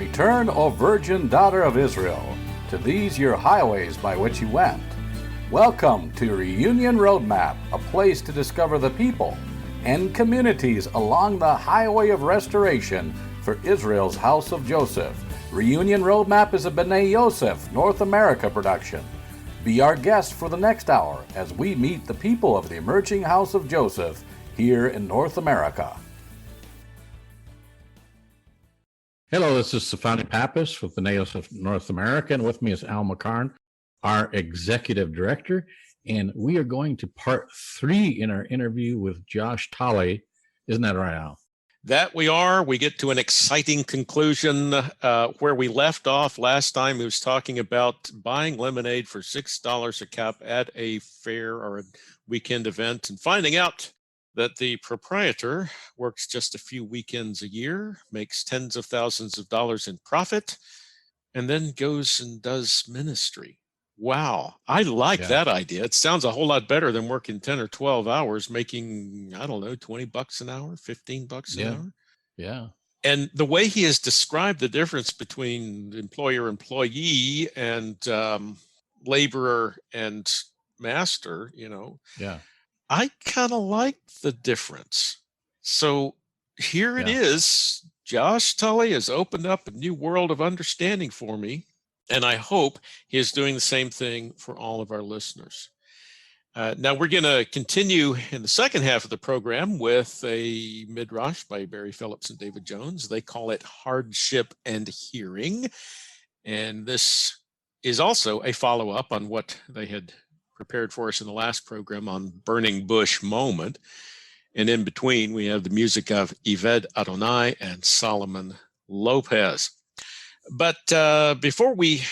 Return, O virgin daughter of Israel, to these your highways by which you went. Welcome to Reunion Roadmap, a place to discover the people and communities along the highway of restoration for Israel's house of Joseph. Reunion Roadmap is a B'nai Yosef North America production. Be our guest for the next hour as we meet the people of the emerging house of Joseph here in North America. Hello, this is Safani Pappas with B'nai Yosef North America, and with me is Al McCarn, our Executive Director, and we are going to part 3 in our interview with Josh Tolley. Isn't that right, Al? That we are. We get to an exciting conclusion where we left off last time. He was talking about buying lemonade for $6 a cup at a fair or a weekend event and finding out that the proprietor works just a few weekends a year, makes tens of thousands of dollars in profit, and then goes and does ministry. Wow, I like that idea. It sounds a whole lot better than working 10 or 12 hours, making, I don't know, $20 an hour, $15 an hour. Yeah. And the way he has described the difference between employer-employee and laborer and master, I kind of like the difference. So here it is. Josh Tolley has opened up a new world of understanding for me. And I hope he is doing the same thing for all of our listeners. Now we're going to continue in the second half of the program with a midrash by Barry Phillips and David Jones. They call it Hardship and Hearing. And this is also a follow-up on what they had prepared for us in the last program on Burning Bush Moment. And in between, we have the music of Yved Adonai and Solomon Lopez. But before we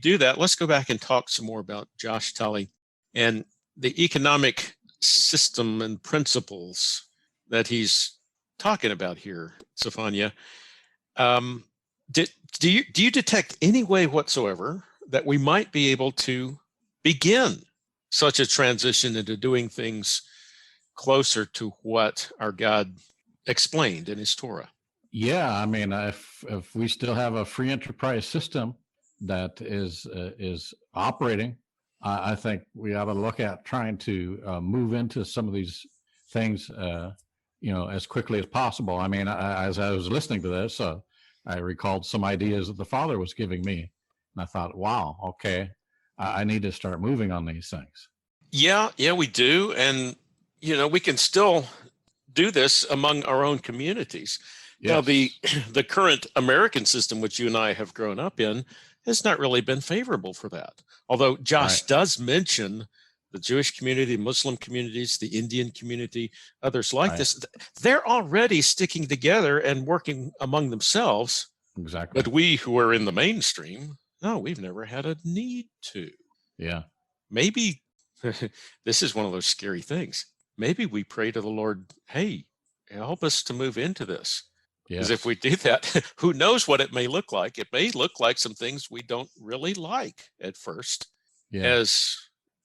do that, let's go back and talk some more about Josh Tolley and the economic system and principles that he's talking about here, Safania. Do you detect any way whatsoever that we might be able to begin such a transition into doing things closer to what our God explained in his Torah? Yeah, I mean, if we still have a free enterprise system that is operating, I think we ought to look at trying to move into some of these things, as quickly as possible. I mean, as I was listening to this, I recalled some ideas that the Father was giving me, and I thought, wow, okay, I need to start moving on these things. Yeah, we do, and we can still do this among our own communities. Yes. Now, the current American system, which you and I have grown up in, has not really been favorable for that. Although Josh does mention the Jewish community, Muslim communities, the Indian community, others like this, they're already sticking together and working among themselves. Exactly. But we who are in the mainstream, no, we've never had a need to. Yeah. Maybe this is one of those scary things. Maybe we pray to the Lord, hey, help us to move into this. Because if we do that, who knows what it may look like? It may look like some things we don't really like at first, as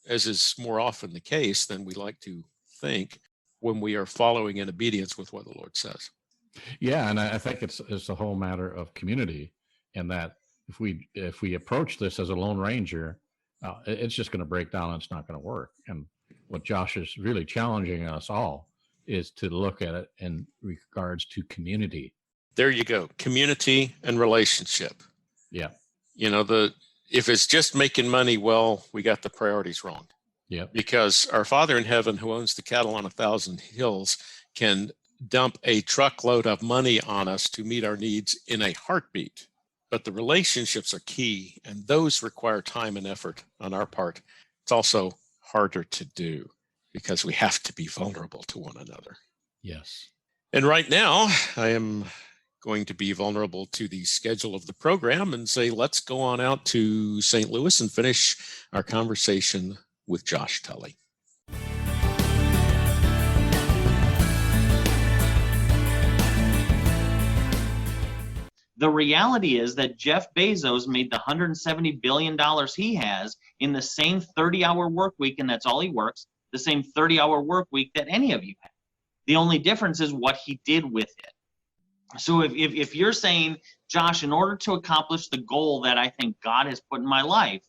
is more often the case than we like to think when we are following in obedience with what the Lord says. Yeah, and I think it's a whole matter of community, and that if we approach this as a Lone Ranger, it's just going to break down and it's not going to work. And what Josh is really challenging us all is to look at it in regards to community. There you go. Community and relationship. Yeah. If it's just making money, well, we got the priorities wrong. Yeah. Because our Father in heaven, who owns the cattle on 1,000 hills, can dump a truckload of money on us to meet our needs in a heartbeat. But the relationships are key, and those require time and effort on our part. It's also harder to do, because we have to be vulnerable to one another. Yes. And right now, I am going to be vulnerable to the schedule of the program and say, let's go on out to St. Louis and finish our conversation with Josh Tolley. The reality is that Jeff Bezos made the $170 billion he has in the same 30-hour work week, and that's all he works, the same 30-hour work week that any of you have. The only difference is what he did with it. So if you're saying, Josh, in order to accomplish the goal that I think God has put in my life,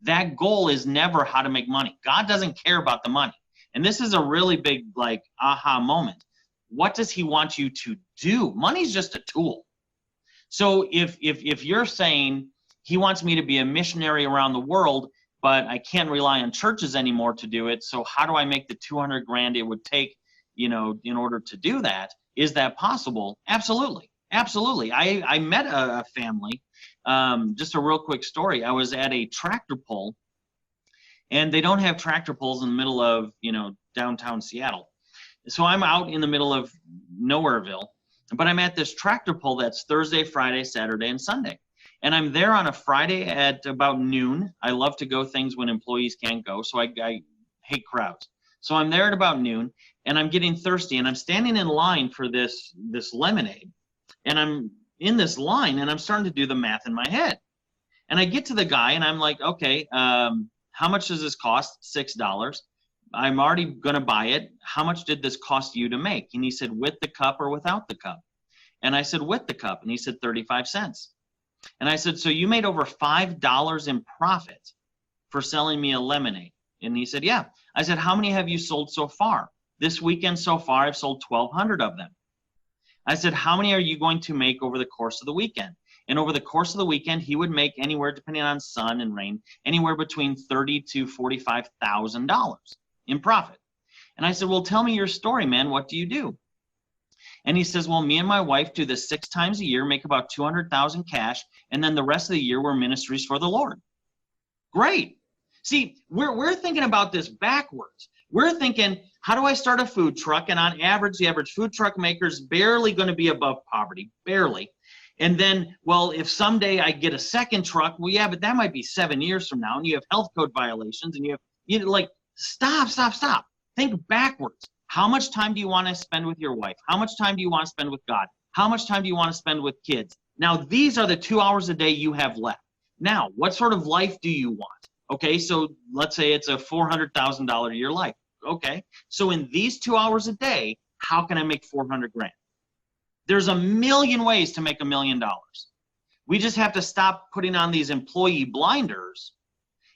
that goal is never how to make money. God doesn't care about the money. And this is a really big, like, aha moment. What does he want you to do? Money's just a tool. So if you're saying he wants me to be a missionary around the world, but I can't rely on churches anymore to do it, so how do I make the 200 grand it would take, in order to do that? Is that possible? Absolutely. Absolutely. I met a family, just a real quick story. I was at a tractor pull, and they don't have tractor pulls in the middle of, downtown Seattle. So I'm out in the middle of Nowhereville, but I'm at this tractor pull that's Thursday, Friday, Saturday, and Sunday. And I'm there on a Friday at about noon. I love to go things when employees can't go, so I hate crowds. So I'm there at about noon, and I'm getting thirsty, and I'm standing in line for this lemonade. And I'm in this line, and I'm starting to do the math in my head. And I get to the guy, and I'm like, okay, how much does this cost? $6. I'm already going to buy it. How much did this cost you to make? And he said, with the cup or without the cup? And I said, with the cup. And he said, 35 cents. And I said, so you made over $5 in profit for selling me a lemonade? And he said, yeah. I said, how many have you sold so far? This weekend so far, I've sold 1,200 of them. I said, how many are you going to make over the course of the weekend? And over the course of the weekend, he would make anywhere, depending on sun and rain, anywhere between $30,000 to $45,000 in profit. And I said, well, tell me your story, man. What do you do? And he says, well, me and my wife do this 6 times a year, make about 200,000 cash, and then the rest of the year we're ministries for the Lord. Great. See, we're thinking about this backwards. We're thinking, how do I start a food truck? And on average, the average food truck maker is barely going to be above poverty, barely. And then, well, if someday I get a second truck, well, yeah, but that might be 7 years from now, and you have health code violations, and stop. Think backwards. How much time do you want to spend with your wife? How much time do you want to spend with God? How much time do you want to spend with kids? Now, these are the 2 hours a day you have left. Now, what sort of life do you want? Okay, so let's say it's a $400,000 a year life. Okay, so in these 2 hours a day, how can I make 400 grand? There's a million ways to make $1 million. We just have to stop putting on these employee blinders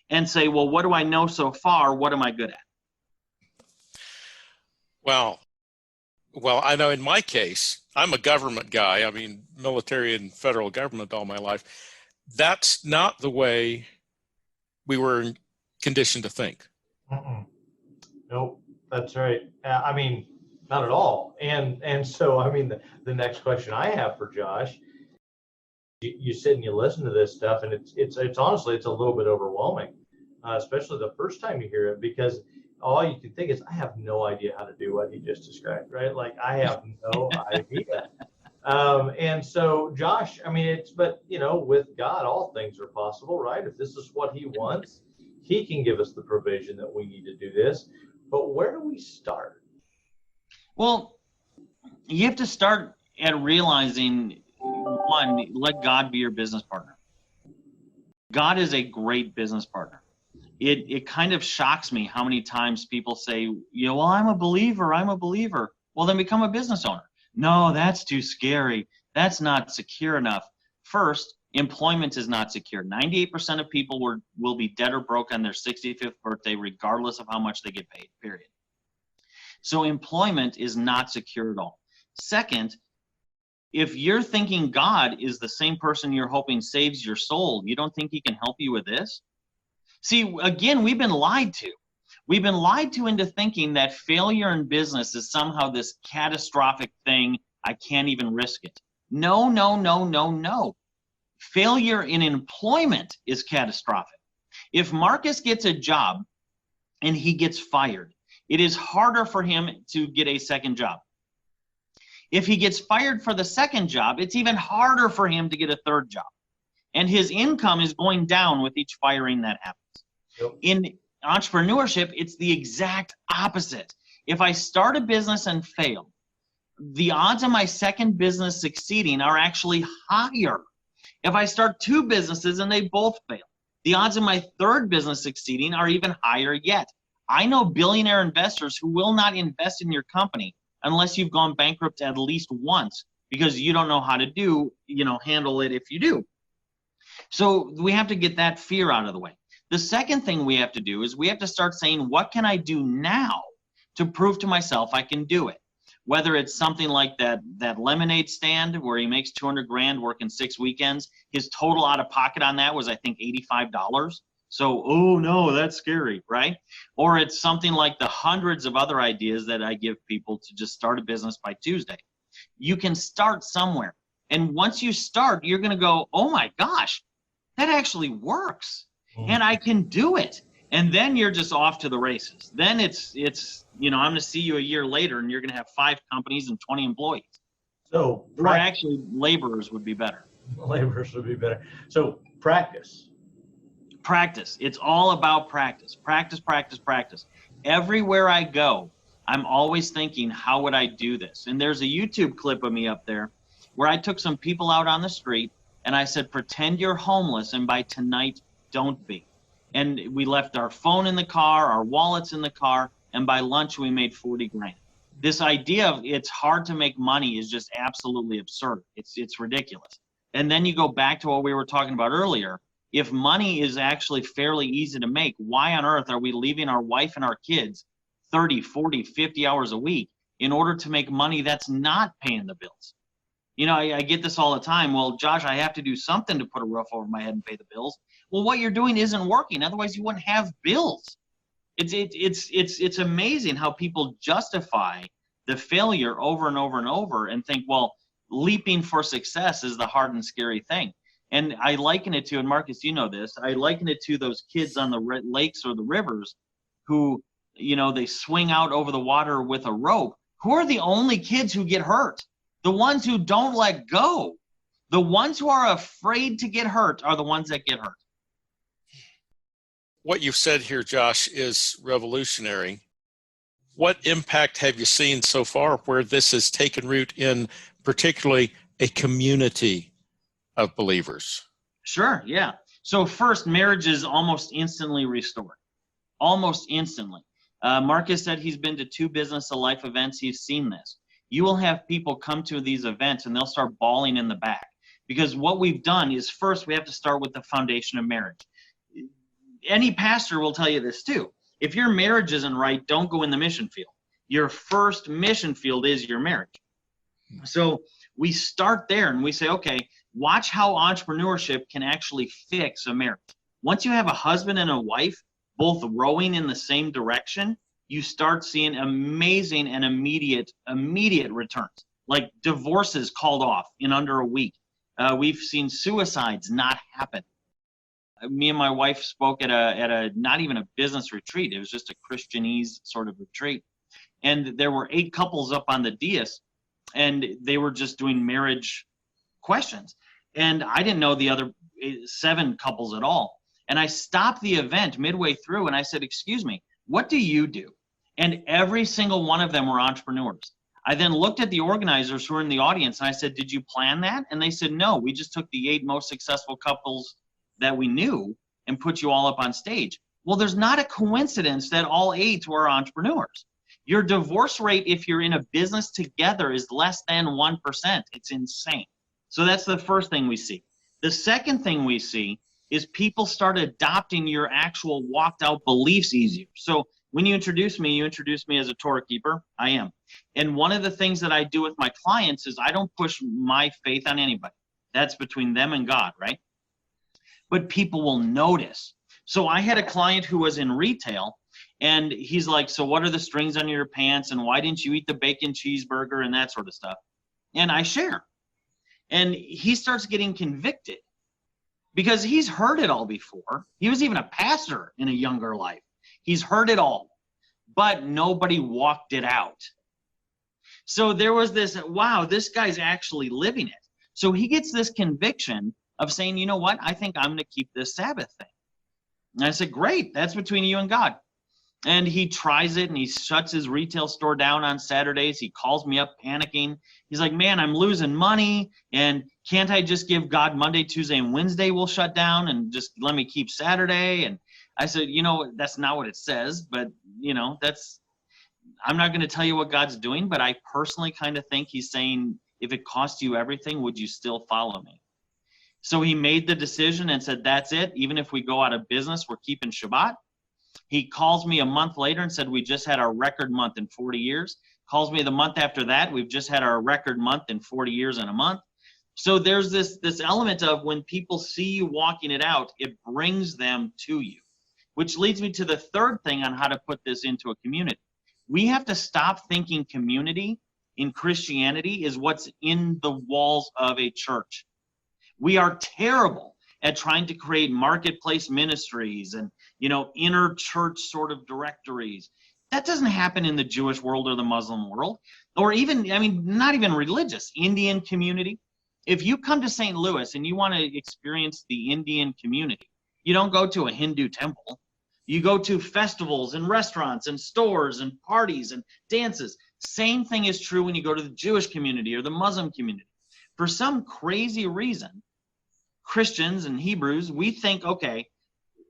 and say, well, what do I know so far? What am I good at? Well, I know in my case, I'm a government guy. I mean, military and federal government all my life. That's not the way we were conditioned to think. Nope, that's right. I mean, not at all. And so, I mean, the next question I have for Josh, you sit and you listen to this stuff, and it's honestly, it's a little bit overwhelming, especially the first time you hear it, because all you can think is, I have no idea how to do what he just described, right? Like, I have no idea. And so, Josh, I mean, but with God, all things are possible, right? If this is what he wants, he can give us the provision that we need to do this. But where do we start? Well, you have to start at realizing, one, let God be your business partner. God is a great business partner. It kind of shocks me how many times people say, well, I'm a believer. Well, then become a business owner. No, that's too scary. That's not secure enough. First, employment is not secure. 98% of people will be dead or broke on their 65th birthday, regardless of how much they get paid, period. So employment is not secure at all. Second, if you're thinking God is the same person you're hoping saves your soul, you don't think he can help you with this? See, again, we've been lied to. We've been lied to into thinking that failure in business is somehow this catastrophic thing. I can't even risk it. No. Failure in employment is catastrophic. If Marcus gets a job and he gets fired, it is harder for him to get a second job. If he gets fired for the second job, it's even harder for him to get a third job. And his income is going down with each firing that happens. Yep. In entrepreneurship, it's the exact opposite. If I start a business and fail, the odds of my second business succeeding are actually higher. If I start 2 businesses and they both fail, the odds of my third business succeeding are even higher yet. I know billionaire investors who will not invest in your company unless you've gone bankrupt at least once because you don't know how to handle it if you do. So we have to get that fear out of the way. The second thing we have to do is we have to start saying, what can I do now to prove to myself I can do it? Whether it's something like that lemonade stand where he makes $200,000 working 6 weekends, his total out of pocket on that was, I think, $85. So, oh no, that's scary, right? Or it's something like the hundreds of other ideas that I give people to just start a business by Tuesday. You can start somewhere. And once you start, you're going to go, oh my gosh, that actually works. And I can do it. And then you're just off to the races. Then it's I'm going to see you a year later and you're going to have 5 companies and 20 employees. So, or actually laborers would be better. Laborers would be better. So practice. It's all about practice. Practice. Everywhere I go, I'm always thinking, how would I do this? And there's a YouTube clip of me up there where I took some people out on the street and I said, pretend you're homeless, and by tonight, don't be. And we left our phone in the car, our wallets in the car, and by lunch we made $40,000. This idea of it's hard to make money is just absolutely absurd. It's ridiculous. And then you go back to what we were talking about earlier. If money is actually fairly easy to make, why on earth are we leaving our wife and our kids 30, 40, 50 hours a week in order to make money that's not paying the bills? I get this all the time. Well, Josh, I have to do something to put a roof over my head and pay the bills. Well, what you're doing isn't working. Otherwise, you wouldn't have bills. It's amazing how people justify the failure over and over and over and think, well, leaping for success is the hard and scary thing. And I liken it to, and Marcus, you know this, I liken it to those kids on the lakes or the rivers who, they swing out over the water with a rope. Who are the only kids who get hurt? The ones who don't let go. The ones who are afraid to get hurt are the ones that get hurt. What you've said here, Josh, is revolutionary. What impact have you seen so far where this has taken root in particularly a community of believers? Sure, yeah. So first, marriage is almost instantly restored. Almost instantly. Marcus said he's been to 2 Business of Life events. He's seen this. You will have people come to these events and they'll start bawling in the back. Because what we've done is first we have to start with the foundation of marriage. Any pastor will tell you this too. If your marriage isn't right, don't go in the mission field. Your first mission field is your marriage. So we start there and we say, okay, watch how entrepreneurship can actually fix a marriage. Once you have a husband and a wife both rowing in the same direction, you start seeing amazing and immediate returns. Like divorces called off in under a week. We've seen suicides not happen. Me and my wife spoke at a not even a business retreat. It was just a Christianese sort of retreat. And there were 8 couples up on the dais, and they were just doing marriage questions. And I didn't know the other 7 couples at all. And I stopped the event midway through and I said, excuse me, what do you do? And every single one of them were entrepreneurs. I then looked at the organizers who were in the audience and I said, did you plan that? And they said, no, we just took the 8 most successful couples that we knew and put you all up on stage. Well, there's not a coincidence that all 8 were entrepreneurs. Your divorce rate, if you're in a business together, is less than 1%. It's insane. So that's the first thing we see. The second thing we see is people start adopting your actual walked out beliefs easier. So when you introduce me as a Torah keeper. I am. And one of the things that I do with my clients is I don't push my faith on anybody. That's between them and God, right? But people will notice. So I had a client who was in retail, and he's like, so what are the strings on your pants, and why didn't you eat the bacon cheeseburger and that sort of stuff? And I share. And he starts getting convicted because he's heard it all before. He was even a pastor in a younger life. He's heard it all, but nobody walked it out. So there was this, wow, this guy's actually living it. So he gets this conviction of saying, you know what, I think I'm going to keep this Sabbath thing. And I said, great, that's between you and God. And he tries it and he shuts his retail store down on Saturdays. He calls me up panicking. He's like, man, I'm losing money. And can't I just give God Monday, Tuesday, and Wednesday will shut down and just let me keep Saturday? And I said, you know, that's not what it says, but you know, I'm not going to tell you what God's doing, but I personally kind of think he's saying, if it cost you everything, would you still follow me? So he made the decision and said, that's it. Even if we go out of business, we're keeping Shabbat. He calls me a month later and said, we just had our record month in 40 years. Calls me the month after that, we've just had our record month in 40 years and a month. So there's this element of when people see you walking it out, it brings them to you, which leads me to the third thing on how to put this into a community. We have to stop thinking community in Christianity is what's in the walls of a church. We are terrible at trying to create marketplace ministries and, inner church sort of directories. That doesn't happen in the Jewish world or the Muslim world, or even, not even religious, Indian community. If you come to St. Louis and you want to experience the Indian community, you don't go to a Hindu temple. You go to festivals and restaurants and stores and parties and dances. Same thing is true when you go to the Jewish community or the Muslim community. For some crazy reason, Christians and Hebrews, we think, okay,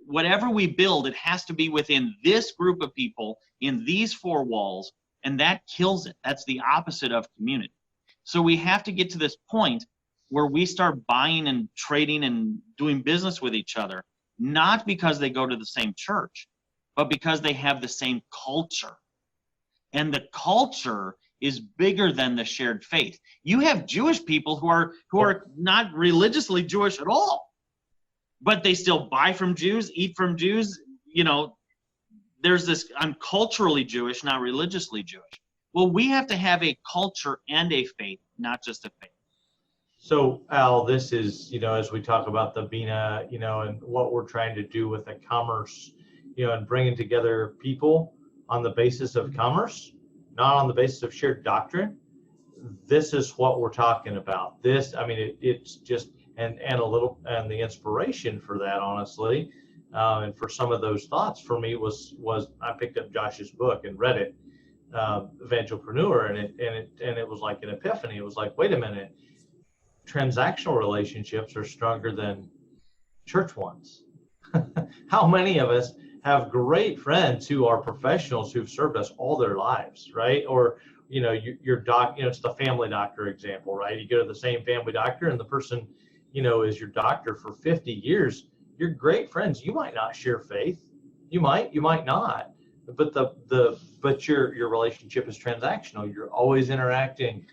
whatever we build, it has to be within this group of people in these four walls, and that kills it. That's the opposite of community. So we have to get to this point where we start buying and trading and doing business with each other, not because they go to the same church, but because they have the same culture. And the culture is bigger than the shared faith. You have Jewish people who are not religiously Jewish at all, but they still buy from Jews, eat from Jews. There's this, I'm culturally Jewish, not religiously Jewish. Well, we have to have a culture and a faith, not just a faith. So, Al, this is, as we talk about the Bina, and what we're trying to do with the commerce, and bringing together people on the basis of commerce, not on the basis of shared doctrine. This is what we're talking about. This, it's just, and the inspiration for that, honestly, and for some of those thoughts for me was I picked up Josh's book and read it, Evangelpreneur, and it was like an epiphany. It was like, wait a minute, transactional relationships are stronger than church ones. How many of us have great friends who are professionals who've served us all their lives, right? Or, your doc, it's the family doctor example, right? You go to the same family doctor and the person, is your doctor for 50 years. You're great friends. You might not share faith. You might not. But your relationship is transactional. You're always interacting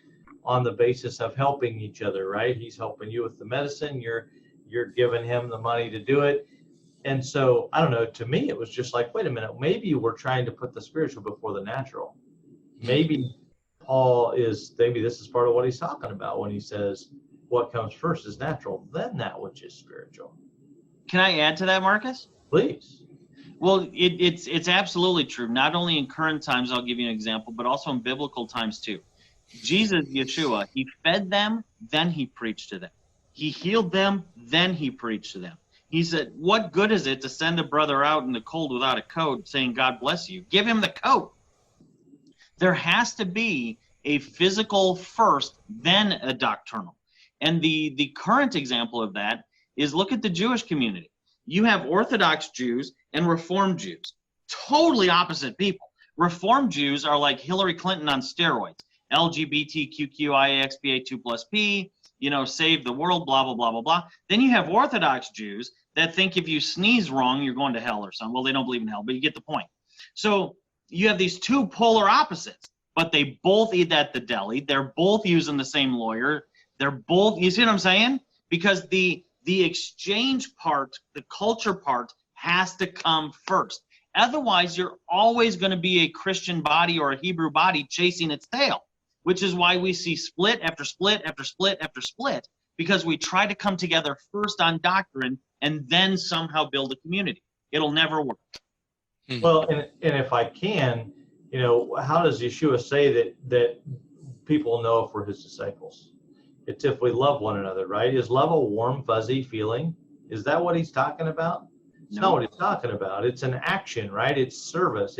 on the basis of helping each other, right? He's helping you with the medicine. You're giving him the money to do it. And so, I don't know, to me, it was just like, wait a minute, maybe we're trying to put the spiritual before the natural. Maybe this is part of what he's talking about when he says, what comes first is natural, then that which is spiritual. Can I add to that, Marcus? Please. Well, it's absolutely true. Not only in current times, I'll give you an example, but also in biblical times too. Jesus, Yeshua, he fed them, then he preached to them. He healed them, then he preached to them. He said, what good is it to send a brother out in the cold without a coat saying, God bless you? Give him the coat. There has to be a physical first, then a doctrinal. And the current example of that is look at the Jewish community. You have Orthodox Jews and Reformed Jews, totally opposite people. Reformed Jews are like Hillary Clinton on steroids, LGBTQIAXPA2+P, save the world, blah, blah, blah, blah, blah. Then you have Orthodox Jews that think if you sneeze wrong, you're going to hell or something. Well, they don't believe in hell, but you get the point. So you have these two polar opposites, but they both eat at the deli. They're both using the same lawyer. They're both, you see what I'm saying? Because the exchange part, the culture part has to come first. Otherwise, you're always going to be a Christian body or a Hebrew body chasing its tail, which is why we see split after split after split after split, because we try to come together first on doctrine and then somehow build a community. It'll never work. Well, and if I can, how does Yeshua say that people know if we're his disciples? It's if we love one another, right? Is love a warm, fuzzy feeling? Is that what he's talking about? It's not what he's talking about. It's an action, right? It's service.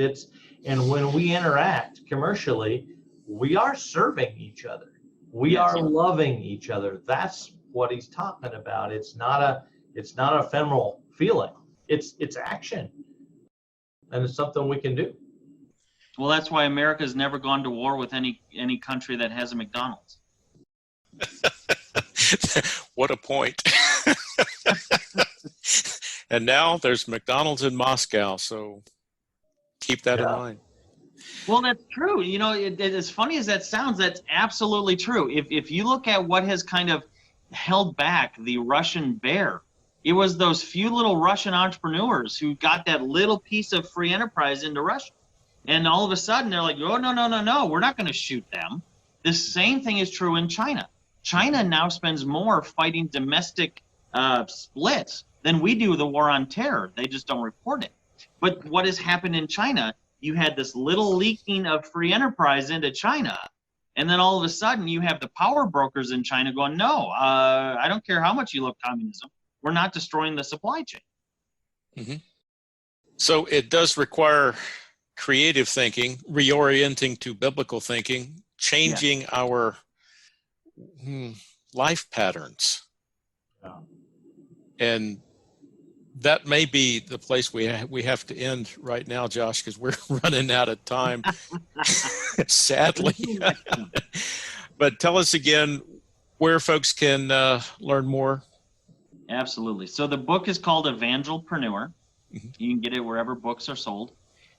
And when we interact commercially, we are serving each other. We are loving each other. That's what he's talking about. It's not a ephemeral feeling. It's action. And it's something we can do. Well, that's why America's never gone to war with any country that has a McDonald's. What a point. And now there's McDonald's in Moscow, so keep that in mind. Well, that's true. You know, as funny as that sounds, that's absolutely true. If you look at what has kind of held back the Russian bear, it was those few little Russian entrepreneurs who got that little piece of free enterprise into Russia. And all of a sudden, they're like, oh, no, we're not going to shoot them. The same thing is true in China. China now spends more fighting domestic splits than we do the war on terror. They just don't report it. But what has happened in China, you had this little leaking of free enterprise into China. And then all of a sudden, you have the power brokers in China going, no, I don't care how much you love communism. We're not destroying the supply chain. Mm-hmm. So it does require creative thinking, reorienting to biblical thinking, changing our life patterns. Yeah. And that may be the place we have to end right now, Josh, because we're running out of time, sadly. But tell us again where folks can learn more. Absolutely. So the book is called Evangelpreneur. Mm-hmm. You can get it wherever books are sold.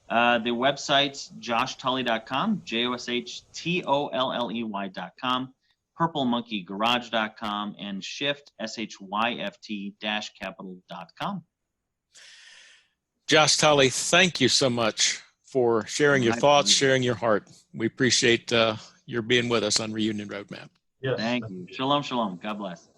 The website's joshtolley.com, JOSHTOLLEY.com, purplemonkeygarage.com, and shift, SHYFT-capital.com. Josh Tolley, thank you so much for sharing your thoughts, sharing your heart. We appreciate your being with us on Reunion Roadmap. Yes. Thank you. Shalom, shalom. God bless.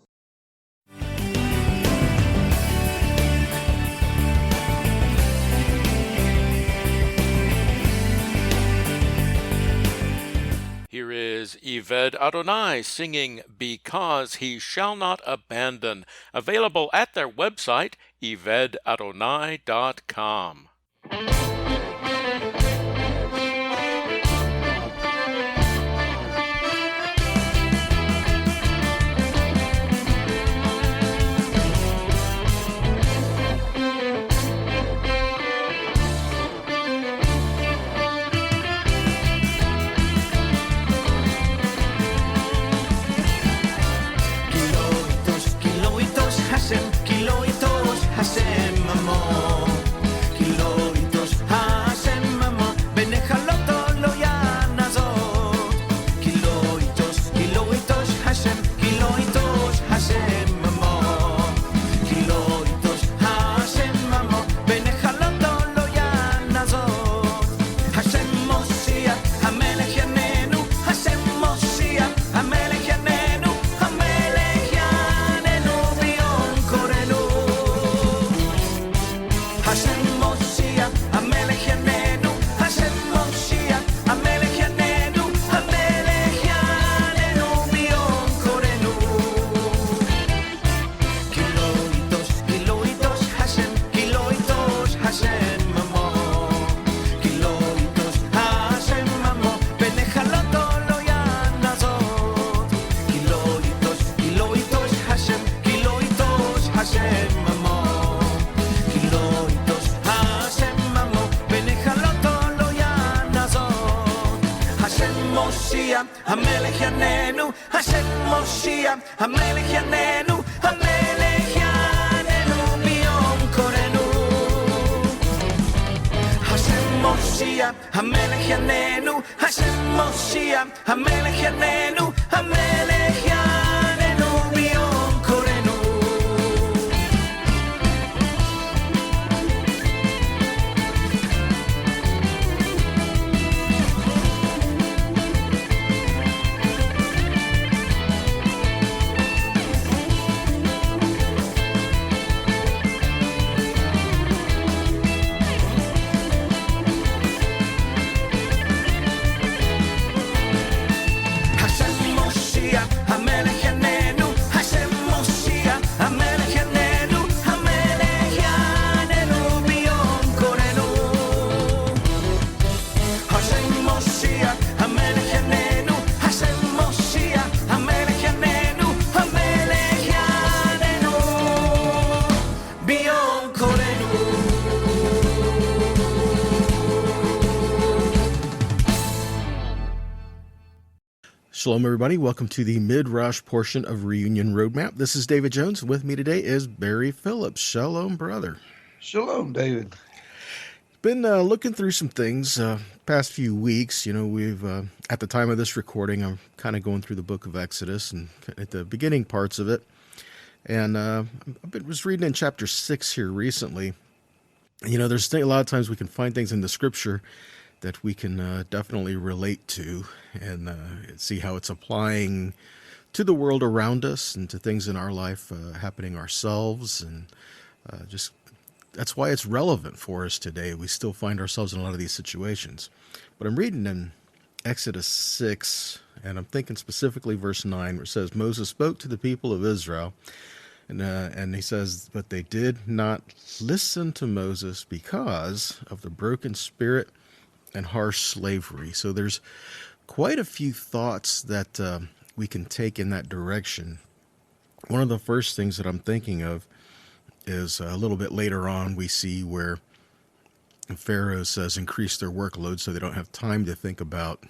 Here is Yvette Adonai singing Because He Shall Not Abandon, available at their website, yvetteadonai.com. המלך יננו, השם מושיע, המלך יננו, המלך יננו ביום קורנו. השם מושיע, המלך יננו, השם מושיע, המלך יננו, המלך יננו ביום קורנו. Shalom, everybody. Welcome to the mid-rush portion of Reunion Roadmap. This is David Jones. With me today is Barry Phillips. Shalom, brother. Shalom, David. Been looking through some things past few weeks. You know, we've at the time of this recording, I'm kind of going through the book of Exodus and at the beginning parts of it. And was reading in chapter 6 here recently. You know, there's a lot of times we can find things in the scripture that we can definitely relate to and see how it's applying to the world around us and to things in our life happening ourselves. And just that's why it's relevant for us today. We still find ourselves in a lot of these situations. But I'm reading in Exodus 6, and I'm thinking specifically verse 9, where it says, Moses spoke to the people of Israel, and he says, but they did not listen to Moses because of the broken spirit and harsh slavery. So there's quite a few thoughts that we can take in that direction. One of the first things that I'm thinking of is a little bit later on we see where Pharaoh says increase their workload so they don't have time to think about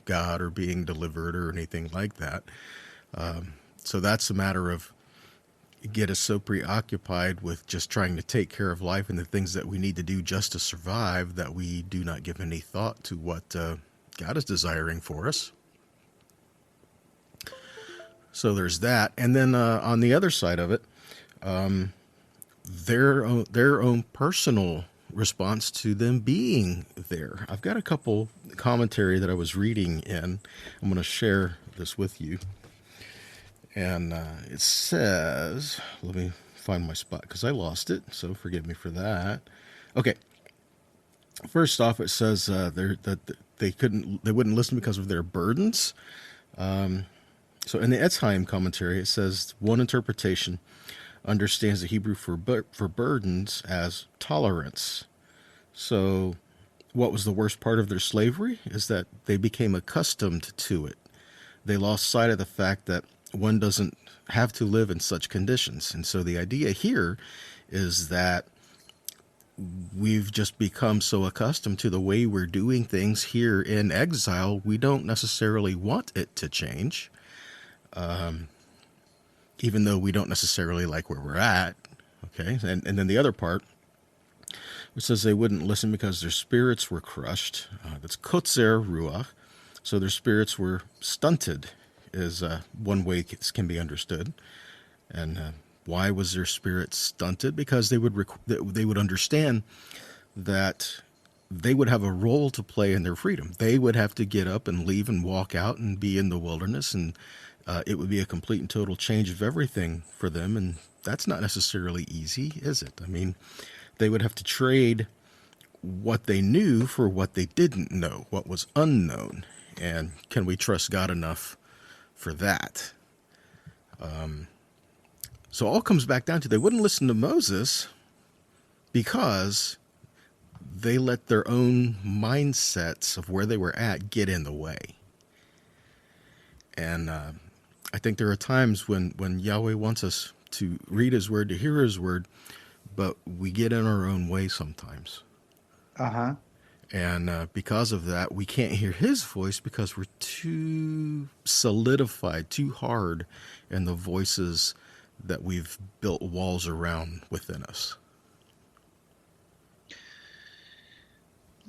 God or being delivered or anything like that. So that's a matter of get us so preoccupied with just trying to take care of life and the things that we need to do just to survive that we do not give any thought to what God is desiring for us. So there's that. And then on the other side of it, their own personal response to them being there. I've got a couple commentary that I was reading in. I'm going to share this with you. And it says, let me find my spot because I lost it, so forgive me for that. Okay. First off, it says that they wouldn't listen because of their burdens. So in the Etzheim commentary, it says one interpretation understands the Hebrew for burdens as tolerance. So what was the worst part of their slavery is that they became accustomed to it. They lost sight of the fact that one doesn't have to live in such conditions. And so the idea here is that we've just become so accustomed to the way we're doing things here in exile, we don't necessarily want it to change, even though we don't necessarily like where we're at. Okay, and then the other part, which says they wouldn't listen because their spirits were crushed. That's kotzer ruach, so their spirits were stunted, is one way this can be understood. And why was their spirit stunted? Because they would understand that they would have a role to play in their freedom. They would have to get up and leave and walk out and be in the wilderness, and it would be a complete and total change of everything for them. And that's not necessarily easy, is it? I mean, they would have to trade what they knew for what they didn't know, what was unknown. And can we trust God enough for that? So all comes back down to they wouldn't listen to Moses because they let their own mindsets of where they were at get in the way. And I think there are times when Yahweh wants us to read his word, to hear his word, but we get in our own way sometimes. Uh-huh. And because of that, we can't hear his voice because we're too solidified, too hard in the voices that we've built walls around within us.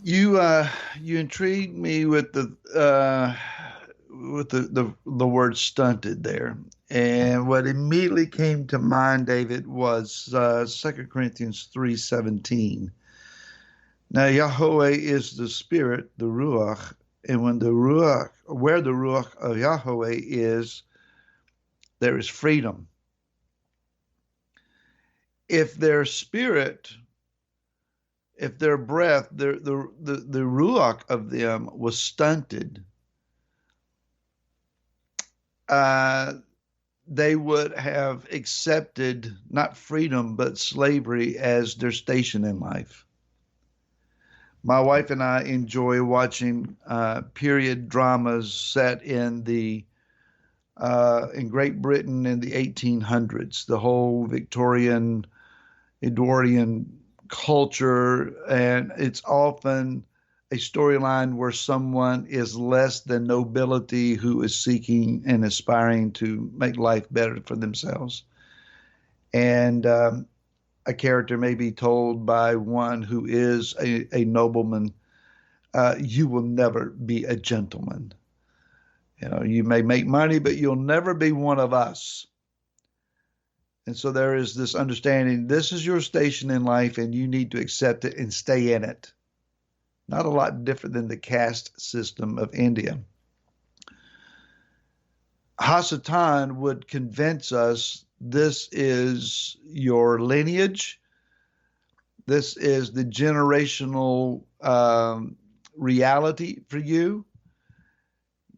You intrigued me with the word stunted there. And what immediately came to mind, David, was 2 Corinthians 3:17. Now, Yahweh is the Spirit, the Ruach, and where the Ruach of Yahweh is, there is freedom. If their spirit, if their breath, the Ruach of them was stunted, they would have accepted not freedom, but slavery as their station in life. My wife and I enjoy watching period dramas set in Great Britain in the 1800s, the whole Victorian, Edwardian culture, and it's often a storyline where someone is less than nobility who is seeking and aspiring to make life better for themselves. And a character may be told by one who is a nobleman, you will never be a gentleman. You know, you may make money, but you'll never be one of us. And so there is this understanding, this is your station in life and you need to accept it and stay in it. Not a lot different than the caste system of India. Hasatan would convince us this is your lineage. This is the generational reality for you.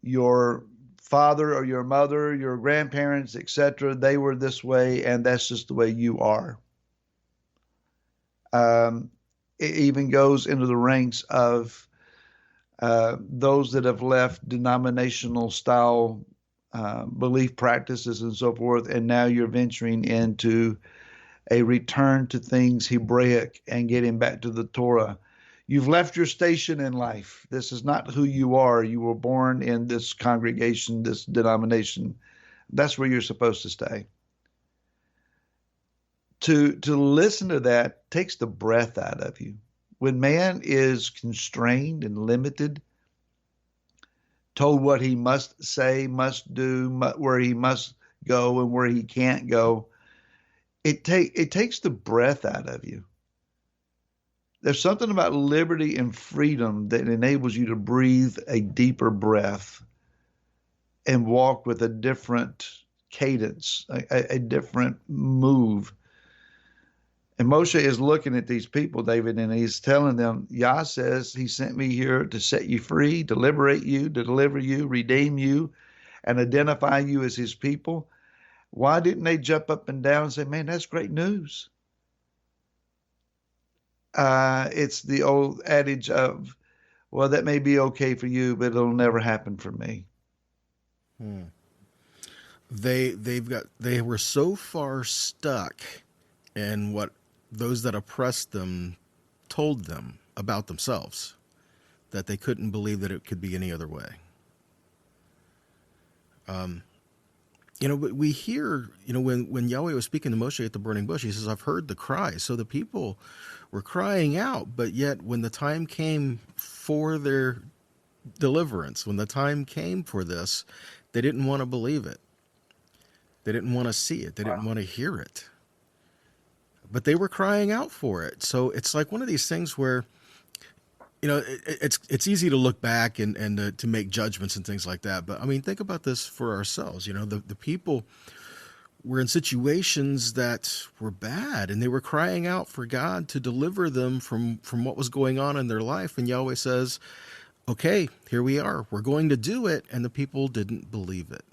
Your father or your mother, your grandparents, etc., they were this way, and that's just the way you are. It even goes into the ranks of those that have left denominational style belief practices and so forth, and now you're venturing into a return to things Hebraic and getting back to the Torah. You've left your station in life. This is not who you are. You were born in this congregation, this denomination. That's where you're supposed to stay. To listen to that takes the breath out of you. When man is constrained and limited, told what he must say, must do, where he must go and where he can't go, it takes the breath out of you. There's something about liberty and freedom that enables you to breathe a deeper breath and walk with a different cadence, a different move. And Moshe is looking at these people, David, and he's telling them, Yah says he sent me here to set you free, to liberate you, to deliver you, redeem you, and identify you as his people. Why didn't they jump up and down and say, man, that's great news? It's the old adage of, well, that may be okay for you, but it'll never happen for me. They were so far stuck in what those that oppressed them told them about themselves that they couldn't believe that it could be any other way. We hear, when Yahweh was speaking to Moshe at the burning bush, he says, I've heard the cry. So the people were crying out, but yet when the time came for their deliverance, when the time came for this, they didn't want to believe it. They didn't want to see it. They didn't want to hear it. But they were crying out for it. So it's like one of these things where, it's easy to look back and to make judgments and things like that. But I mean, think about this for ourselves. The people were in situations that were bad, and they were crying out for God to deliver them from what was going on in their life. And Yahweh says, okay, here we are. We're going to do it. And the people didn't believe it.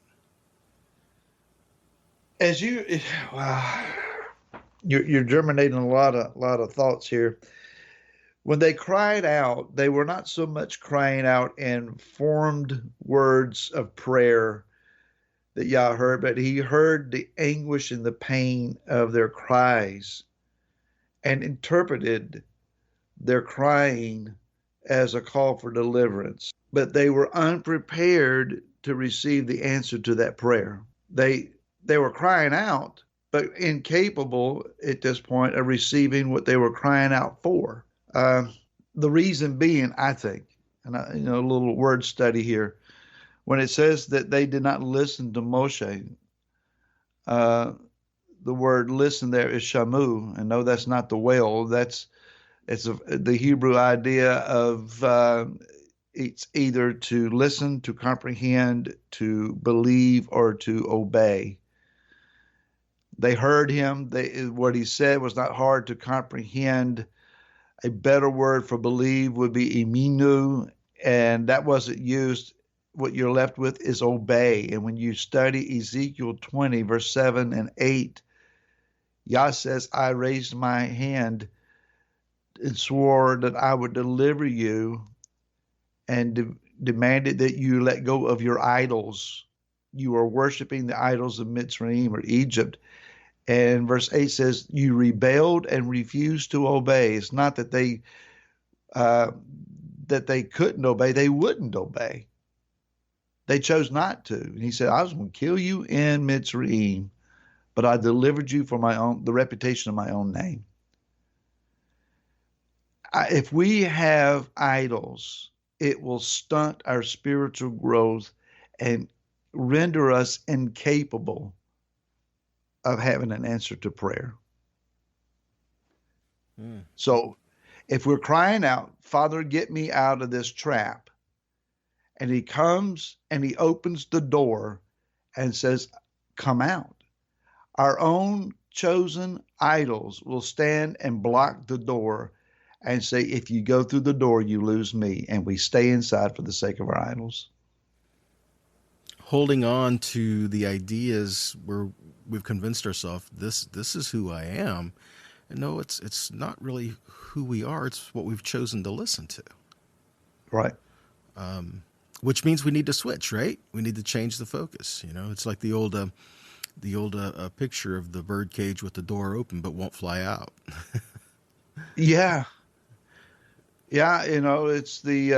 You're germinating a lot of thoughts here. When they cried out, they were not so much crying out in formed words of prayer that Yah heard, but he heard the anguish and the pain of their cries and interpreted their crying as a call for deliverance. But they were unprepared to receive the answer to that prayer. They were crying out, but incapable at this point of receiving what they were crying out for. The reason being, I think, and a little word study here, when it says that they did not listen to Moshe, the word listen there is shamu, and no, that's not the whale. It's the Hebrew idea of it's either to listen, to comprehend, to believe, or to obey. They heard him. What he said was not hard to comprehend. A better word for believe would be iminu, and that wasn't used. What you're left with is obey. And when you study Ezekiel 20, verse 7 and 8, Yah says, I raised my hand and swore that I would deliver you and demanded that you let go of your idols. You are worshiping the idols of Mitzrayim or Egypt. And verse 8 says, you rebelled and refused to obey. It's not that they that they couldn't obey, they wouldn't obey. They chose not to. And he said, I was going to kill you in Mitzrayim, but I delivered you for the reputation of my own name. If we have idols, it will stunt our spiritual growth and render us incapable of having an answer to prayer. So if we're crying out, Father, get me out of this trap, and he comes and he opens the door and says, come out, our own chosen idols will stand and block the door and say, if you go through the door, you lose me. And we stay inside for the sake of our idols. Holding on to the ideas where we've convinced ourselves this is who I am. And no, it's not really who we are. It's what we've chosen to listen to. Right. Which means we need to switch, right? We need to change the focus. You know, it's like the old picture of the bird cage with the door open but won't fly out. Yeah. Yeah, you know, it's the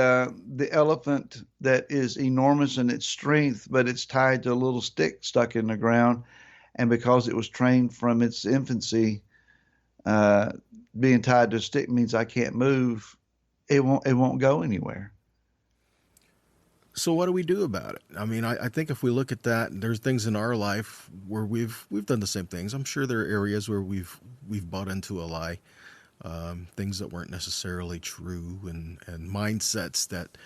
elephant that is enormous in its strength, but it's tied to a little stick stuck in the ground, and because it was trained from its infancy, being tied to a stick means I can't move. It won't go anywhere. So what do we do about it? I mean, I think if we look at that, there's things in our life where we've done the same things. I'm sure there are areas where we've bought into a lie. Things that weren't necessarily true, and mindsets that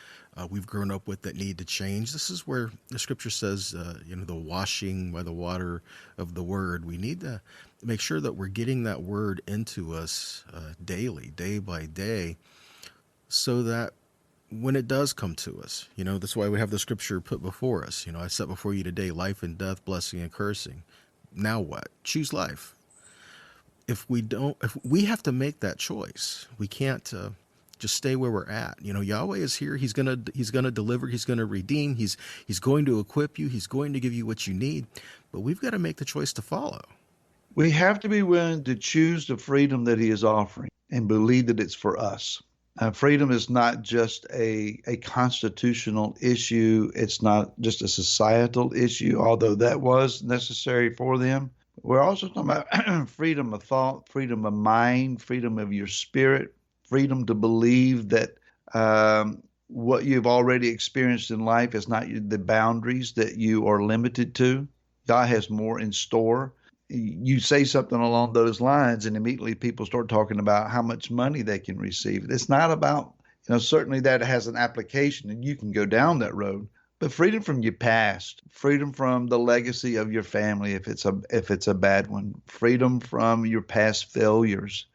we've grown up with that need to change. This is where the scripture says, the washing by the water of the word. We need to make sure that we're getting that word into us daily, day by day, so that when it does come to us, that's why we have the scripture put before us. I set before you today life and death, blessing and cursing. Now what? Choose life. If we have to make that choice, we can't just stay where we're at. Yahweh is here. He's gonna deliver. He's gonna redeem. He's going to equip you. He's going to give you what you need. But we've got to make the choice to follow. We have to be willing to choose the freedom that he is offering and believe that it's for us. Freedom is not just a constitutional issue. It's not just a societal issue, although that was necessary for them. We're also talking about freedom of thought, freedom of mind, freedom of your spirit, freedom to believe that what you've already experienced in life is not the boundaries that you are limited to. God has more in store. You say something along those lines, and immediately people start talking about how much money they can receive. It's not about, certainly that has an application, and you can go down that road. But freedom from your past, freedom from the legacy of your family if it's a bad one, freedom from your past failures,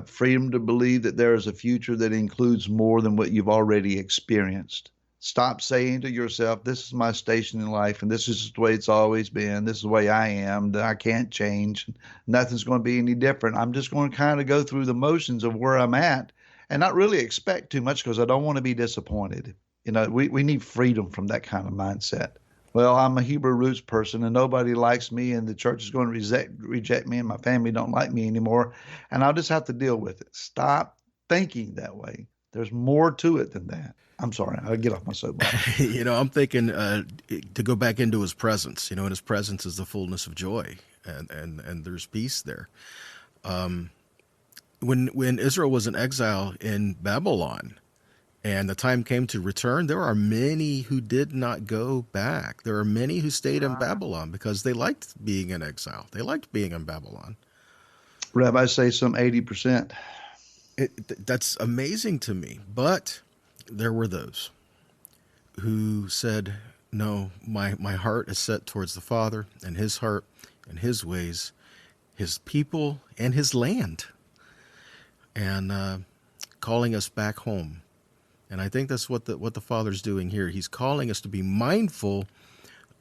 freedom to believe that there is a future that includes more than what you've already experienced. Stop saying to yourself, this is my station in life, and this is the way it's always been. This is the way I am, that I can't change. Nothing's going to be any different. I'm just going to kind of go through the motions of where I'm at and not really expect too much because I don't want to be disappointed. We need freedom from that kind of mindset. Well, I'm a Hebrew roots person and nobody likes me and the church is going to reject me and my family don't like me anymore. And I'll just have to deal with it. Stop thinking that way. There's more to it than that. I'm sorry. I'll get off my soapbox. I'm thinking to go back into his presence. In his presence is the fullness of joy and there's peace there. When Israel was in exile in Babylon, and the time came to return, there are many who did not go back. There are many who stayed in Babylon because they liked being in exile. They liked being in Babylon. Rabbis say some 80%. That's amazing to me. But there were those who said, no, my heart is set towards the Father and his heart and his ways, his people and his land, and calling us back home. And I think that's what the Father's doing here. He's calling us to be mindful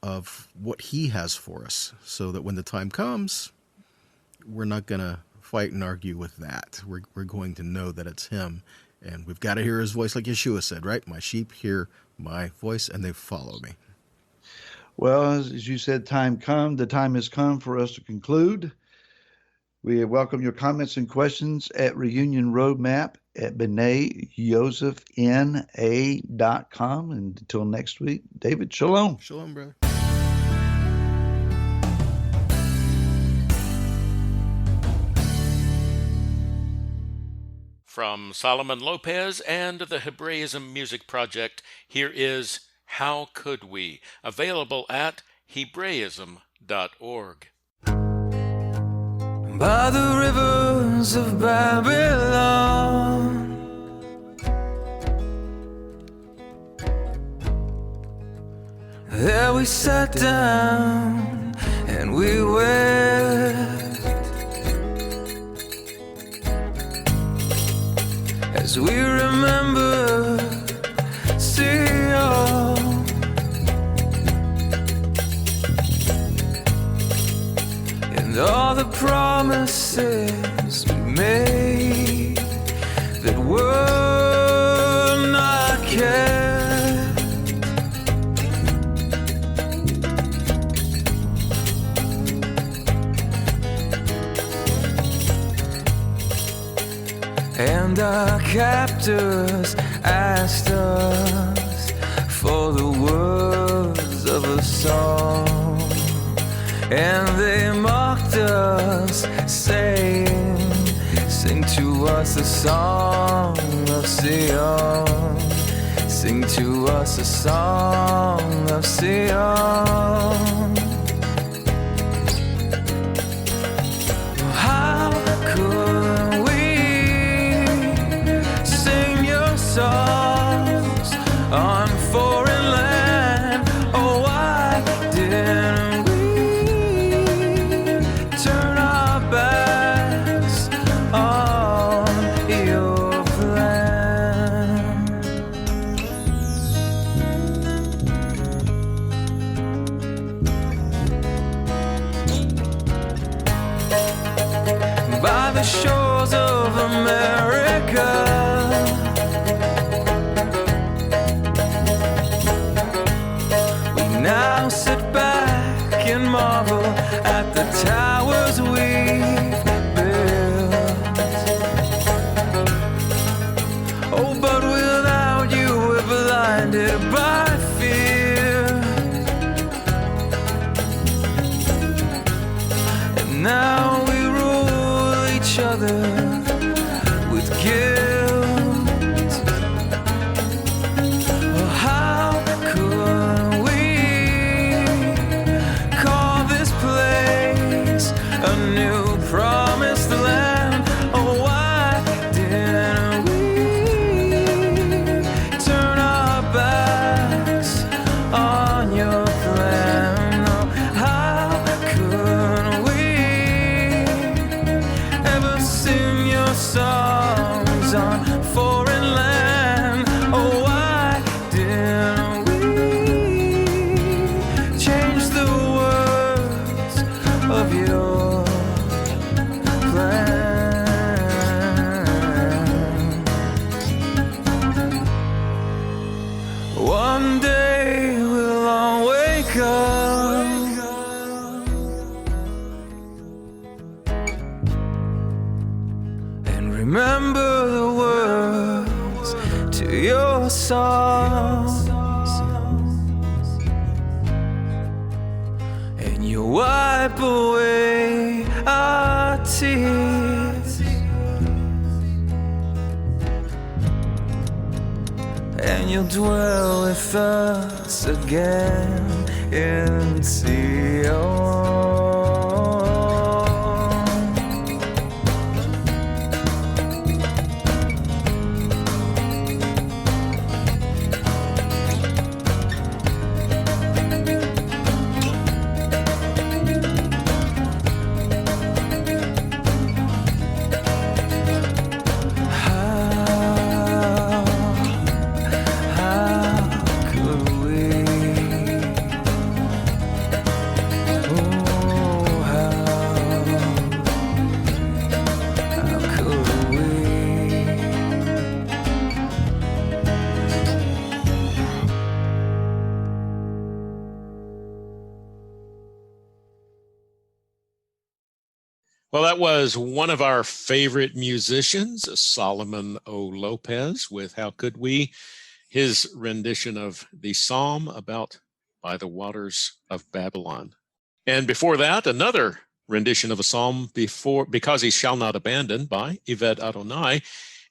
of what he has for us so that when the time comes, we're not going to fight and argue with that. We're going to know that it's him. And we've got to hear his voice like Yeshua said, right? My sheep hear my voice and they follow me. Well, as you said, the time has come for us to conclude. We welcome your comments and questions at Reunion Roadmap at B'naiYosefNA.com. And until next week, David, shalom. Shalom, brother. From Solomon Lopez and the Hebraism Music Project, here is How Could We? Available at Hebraism.org. By the rivers of Babylon, there we sat down and we wept as we remember Sion and all the promises we made that were not kept. And our captors asked us for the words of a song, and they mocked us, saying, sing to us a song of Sion, sing to us a song of Sion. How could we sing your songs on foreign land? Oh, why didn't we turn our backs on your plan? By the shores of America, we now sit back and marvel at the towers we've built. Oh, but without you we're blinded by fear, and now we rule each other with guilt. Oh, how could we call this place a new promised land? Oh, why didn't we turn our backs on your plan? Oh, how could we ever sing your songs on foreign land? Oh, why didn't we change the words of your plan? One day we'll all wake up and remember the words to your songs, and you wipe away our tears, and you'll dwell with us again in Sion. How could we Well, that was one of our favorite musicians, Solomon O. Lopez, with How Could We? His rendition of the psalm about by the waters of Babylon. And before that, another rendition of a psalm because he shall not abandon by Yvette Adonai.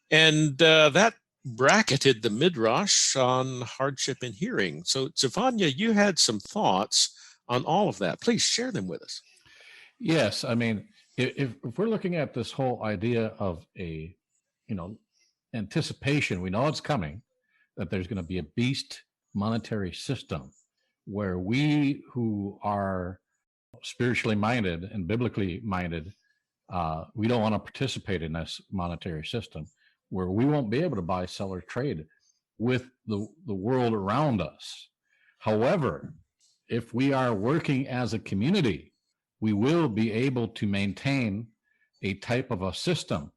And that bracketed the midrash on hardship in hearing. So, Zevanya, you had some thoughts on all of that. Please share them with us. Yes, I mean, if we're looking at this whole idea of a, anticipation, we know it's coming, that there's going to be a beast monetary system where we who are spiritually minded and biblically minded, we don't want to participate in this monetary system where we won't be able to buy, sell, or trade with the world around us. However, if we are working as a community, we will be able to maintain a type of a system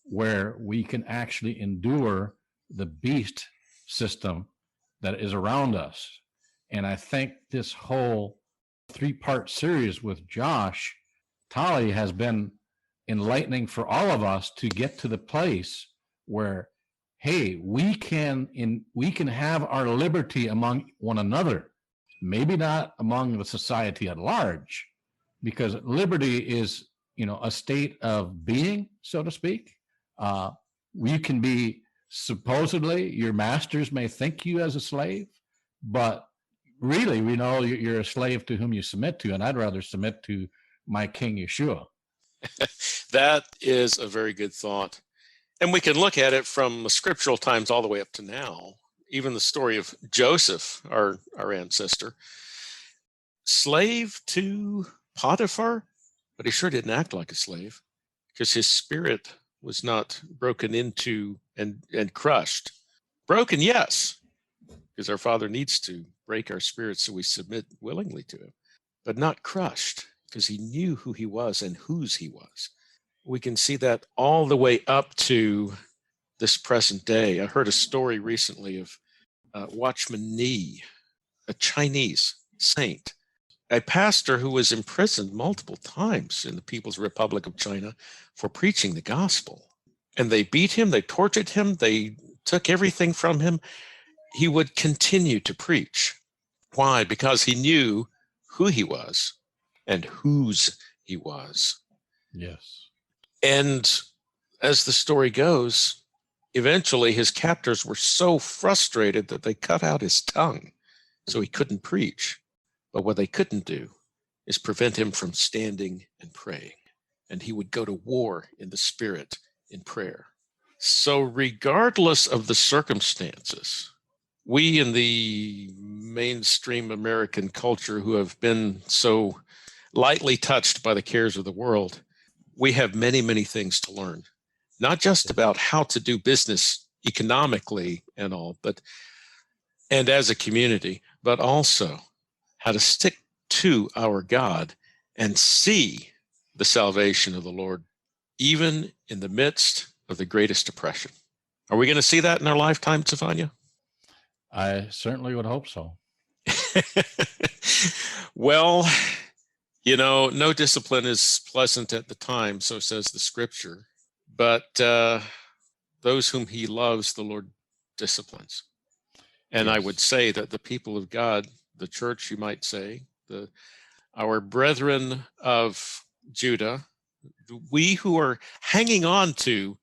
where we can actually endure the beast system that is around us. And I think this whole 3-part series with Josh Tolley has been enlightening for all of us to get to the place where, hey, we can have our liberty among one another, maybe not among the society at large, because liberty is, a state of being, so to speak. You can be, supposedly, your masters may think you as a slave, but really, we know you're a slave to whom you submit to, and I'd rather submit to my King Yeshua. That is a very good thought. And we can look at it from scriptural times all the way up to now. Even the story of Joseph, our ancestor, slave to Potiphar, but he sure didn't act like a slave because his spirit was not broken into and crushed. Broken, yes, because our Father needs to break our spirits so we submit willingly to him, but not crushed because he knew who he was and whose he was. We can see that all the way up to this present day. I heard a story recently of Watchman Nee, a Chinese saint, a pastor who was imprisoned multiple times in the People's Republic of China for preaching the gospel. And they beat him, they tortured him, they took everything from him. He would continue to preach. Why? Because he knew who he was and whose he was. Yes. And as the story goes, eventually his captors were so frustrated that they cut out his tongue so he couldn't preach. But what they couldn't do is prevent him from standing and praying. And he would go to war in the spirit in prayer. So regardless of the circumstances, we in the mainstream American culture who have been so lightly touched by the cares of the world, we have many, many things to learn, not just about how to do business economically and all, and as a community, but also how to stick to our God and see the salvation of the Lord, even in the midst of the greatest oppression. Are we going to see that in our lifetime, Zevanya? I certainly would hope so. Well, no discipline is pleasant at the time, so says the scripture. But those whom he loves, the Lord disciplines. And yes. I would say that the people of God, the church, you might say, our brethren of Judah, we who are hanging on to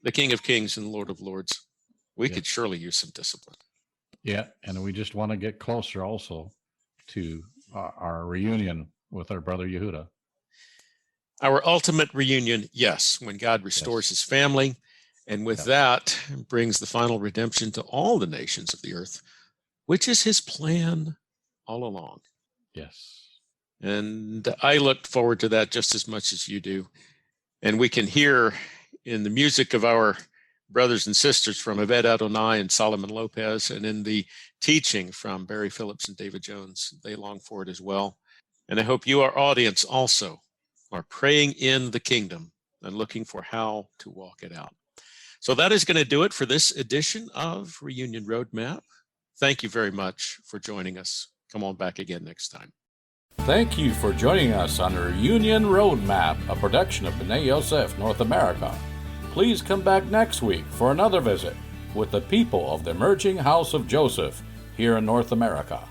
the King of Kings and Lord of Lords, we could surely use some discipline. Yeah, and we just want to get closer also to our reunion with our brother Yehuda. Our ultimate reunion, yes, when God restores his family, and with that brings the final redemption to all the nations of the earth, which is his plan all along. Yes. And I look forward to that just as much as you do. And we can hear in the music of our brothers and sisters from Yvette Adonai and Solomon Lopez, and in the teaching from Barry Phillips and David Jones, they long for it as well. And I hope you, our audience, also are praying in the kingdom and looking for how to walk it out. So that is going to do it for this edition of Reunion Roadmap. Thank you very much for joining us. Come on back again next time. Thank you for joining us on Reunion Roadmap, a production of B'nai Yosef North America. Please come back next week for another visit with the people of the emerging house of Joseph here in North America.